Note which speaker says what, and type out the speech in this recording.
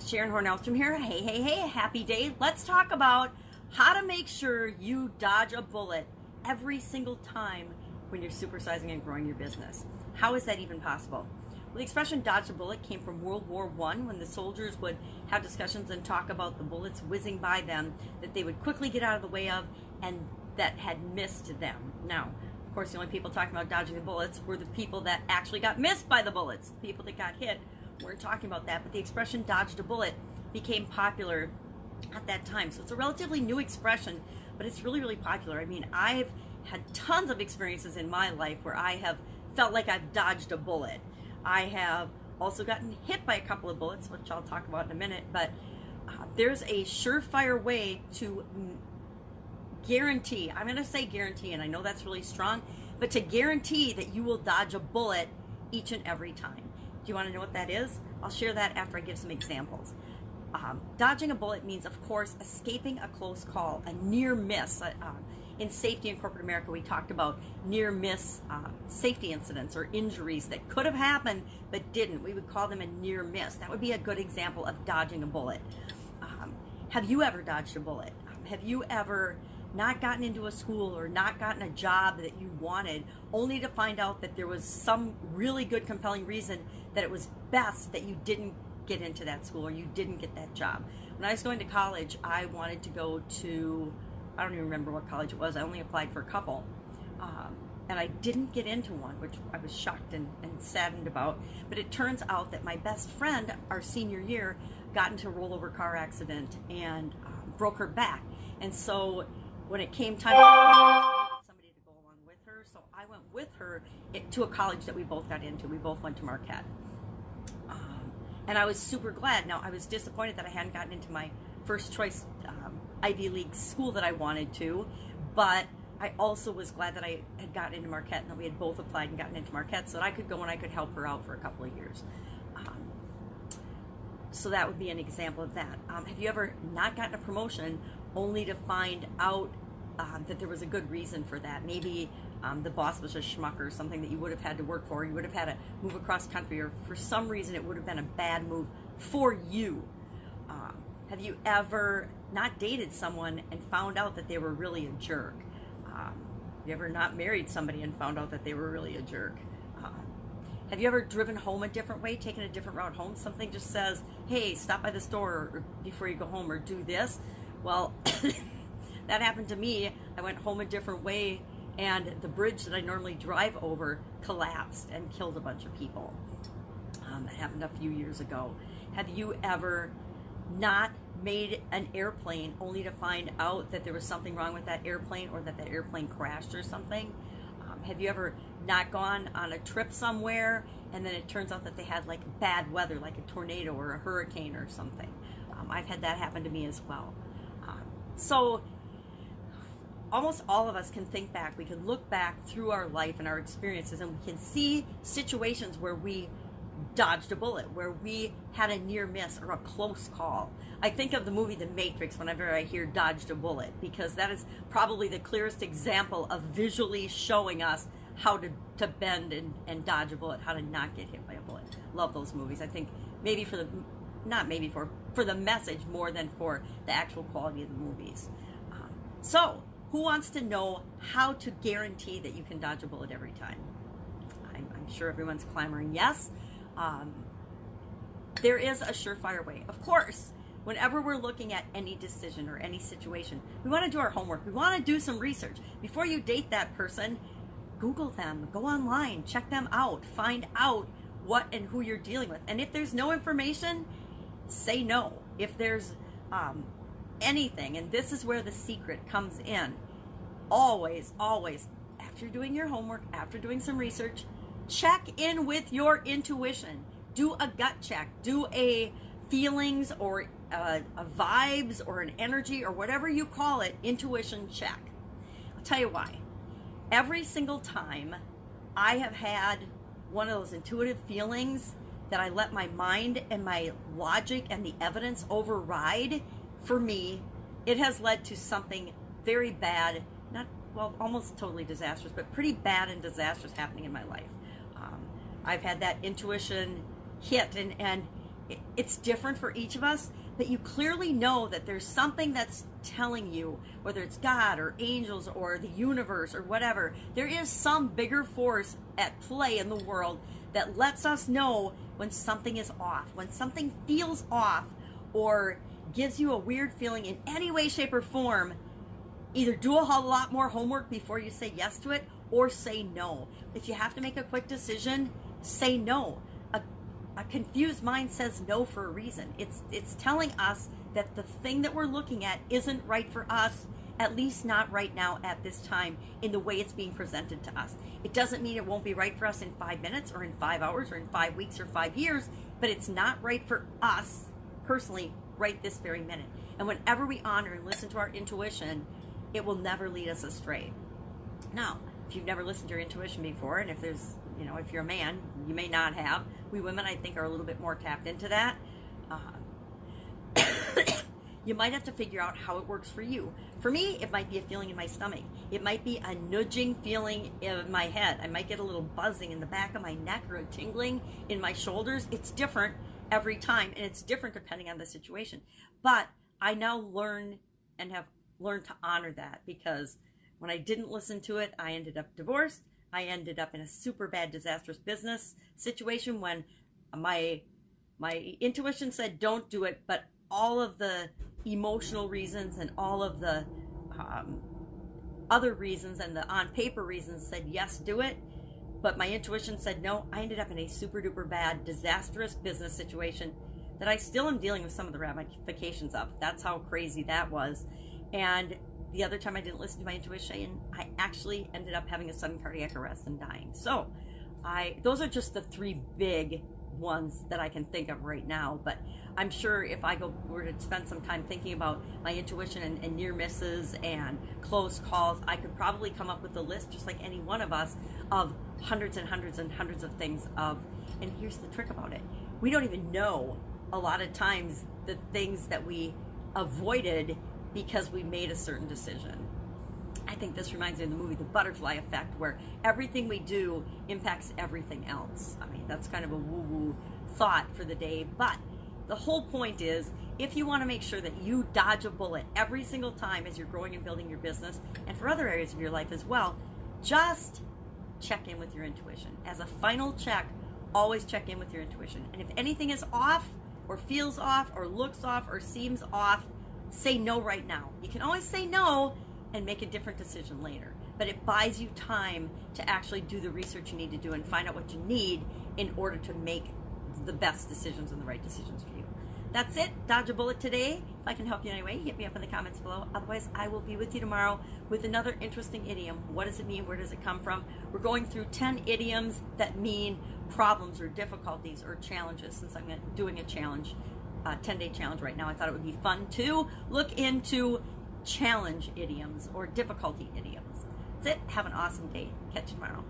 Speaker 1: Sharon Horne-Ellstrom here. Hey, happy day. Let's talk about how to make sure you dodge a bullet every single time when you're supersizing and growing your business. How is that even possible? Well, the expression dodge a bullet came from World War I, when the soldiers would have discussions and talk about the bullets whizzing by them that they would quickly get out of the way of and that had missed them. Now, of course, the only people talking about dodging the bullets were the people that actually got missed by the bullets. The people that got hit weren't talking about that, but the expression dodged a bullet became popular at that time. So it's a relatively new expression, but it's really, really popular. I mean, I've had tons of experiences in my life where I have felt like I've dodged a bullet. I have also gotten hit by a couple of bullets, which I'll talk about in a minute, but there's a surefire way to guarantee, I'm going to say guarantee, and I know that's really strong, but to guarantee that you will dodge a bullet each and every time. Do you want to know what that is? I'll share that after I give some examples. Dodging a bullet means, of course, escaping a close call, a near miss. In safety in corporate America, we talked about near miss safety incidents or injuries that could have happened but didn't. We would call them a near miss. That would be a good example of dodging a bullet. Have you ever dodged a bullet? Have you ever not gotten into a school or not gotten a job that you wanted, only to find out that there was some really good, compelling reason that it was best that you didn't get into that school or you didn't get that job? When I was going to college, I wanted to go to, I don't even remember what college it was. I only applied for a couple. And I didn't get into one, which I was shocked and saddened about. But it turns out that my best friend, our senior year, got into a rollover car accident and broke her back. And so when it came time for somebody to go along with her, so I went with her to a college that we both got into. We both went to Marquette. And I was super glad. Now, I was disappointed that I hadn't gotten into my first choice Ivy League school that I wanted to, but I also was glad that I had gotten into Marquette and that we had both applied and gotten into Marquette so that I could go and I could help her out for a couple of years. So that would be an example of that. Have you ever not gotten a promotion only to find out that there was a good reason for that? Maybe the boss was a schmuck or something that you would have had to work for. You would have had to move across country, or for some reason it would have been a bad move for you. Have you ever not dated someone and found out that they were really a jerk? Have you ever not married somebody and found out that they were really a jerk? Have you ever driven home a different way, taken a different route home? Something just says, hey, stop by the store or before you go home, or do this. Well, that happened to me. I went home a different way, and the bridge that I normally drive over collapsed and killed a bunch of people. That happened a few years ago. Have you ever not made an airplane only to find out that there was something wrong with that airplane, or that that airplane crashed or something? Have you ever not gone on a trip somewhere and then it turns out that they had like bad weather, like a tornado or a hurricane or something? I've had that happen to me as well. So almost all of us can think back. We can look back through our life and our experiences, and we can see situations where we dodged a bullet, where we had a near miss or a close call. I think of the movie The Matrix whenever I hear dodged a bullet, because that is probably the clearest example of visually showing us how to bend and dodge a bullet, how to not get hit by a bullet. Love those movies. I think maybe for the message more than for the actual quality of the movies. So who wants to know how to guarantee that you can dodge a bullet every time? I'm sure everyone's clamoring yes. There is a surefire way. Of course, whenever we're looking at any decision or any situation, we want to do our homework. We want to do some research. Before you date that person, Google them, go online, check them out, find out what and who you're dealing with. And if there's no information, say no. If there's anything, and this is where the secret comes in, always, after doing your homework, after doing some research, check in with your intuition. Do a gut check. Do a feelings or a vibes or an energy or whatever you call it, intuition check. I'll tell you why. Every single time I have had one of those intuitive feelings that I let my mind and my logic and the evidence override, for me, it has led to something very bad, almost totally disastrous, but pretty bad and disastrous happening in my life. I've had that intuition hit, and it's different for each of us, but you clearly know that there's something that's telling you, whether it's God or angels or the universe or whatever, there is some bigger force at play in the world that lets us know when something is off, when something feels off or gives you a weird feeling in any way, shape, or form. Either do a whole lot more homework before you say yes to it, or say no. If you have to make a quick decision, say no. A confused mind says no for a reason. It's telling us that the thing that we're looking at isn't right for us, at least not right now at this time in the way it's being presented to us. It doesn't mean it won't be right for us in 5 minutes or in 5 hours or in 5 weeks or 5 years, but it's not right for us personally right this very minute. And whenever we honor and listen to our intuition, it will never lead us astray. Now, if you've never listened to your intuition before, and if there's, if you're a man, you may not have. We women, I think, are a little bit more tapped into that. You might have to figure out how it works for you. For me, it might be a feeling in my stomach. It might be a nudging feeling in my head. I might get a little buzzing in the back of my neck or a tingling in my shoulders. It's different every time, and it's different depending on the situation. But I now learn and have learned to honor that, because when I didn't listen to it, I ended up divorced. I ended up in a super bad, disastrous business situation when my intuition said don't do it, but all of the emotional reasons and all of the other reasons and the on paper reasons said yes, do it, but my intuition said no. I ended up in a super duper bad, disastrous business situation that I still am dealing with some of the ramifications of. That's how crazy that was. And the other time I didn't listen to my intuition, I actually ended up having a sudden cardiac arrest and dying. So those are just the 3 big ones that I can think of right now. But I'm sure if I were to spend some time thinking about my intuition and near misses and close calls, I could probably come up with a list, just like any one of us, of hundreds and hundreds and hundreds of things and here's the trick about it. We don't even know a lot of times the things that we avoided because we made a certain decision. I think this reminds me of the movie The Butterfly Effect, where everything we do impacts everything else. I mean, that's kind of a woo-woo thought for the day, but the whole point is, if you want to make sure that you dodge a bullet every single time as you're growing and building your business, and for other areas of your life as well, just check in with your intuition. As a final check, always check in with your intuition. And if anything is off, or feels off, or looks off, or seems off, say no right now. You can always say no and make a different decision later, but it buys you time to actually do the research you need to do and find out what you need in order to make the best decisions and the right decisions for you. That's it. Dodge a bullet today. If I can help you in any way, hit me up in the comments below. Otherwise, I will be with you tomorrow with another interesting idiom. What does it mean? Where does it come from? We're going through 10 idioms that mean problems or difficulties or challenges, since I'm doing a challenge, 10-day challenge right now. I thought it would be fun to look into challenge idioms or difficulty idioms. That's it. Have an awesome day. Catch you tomorrow.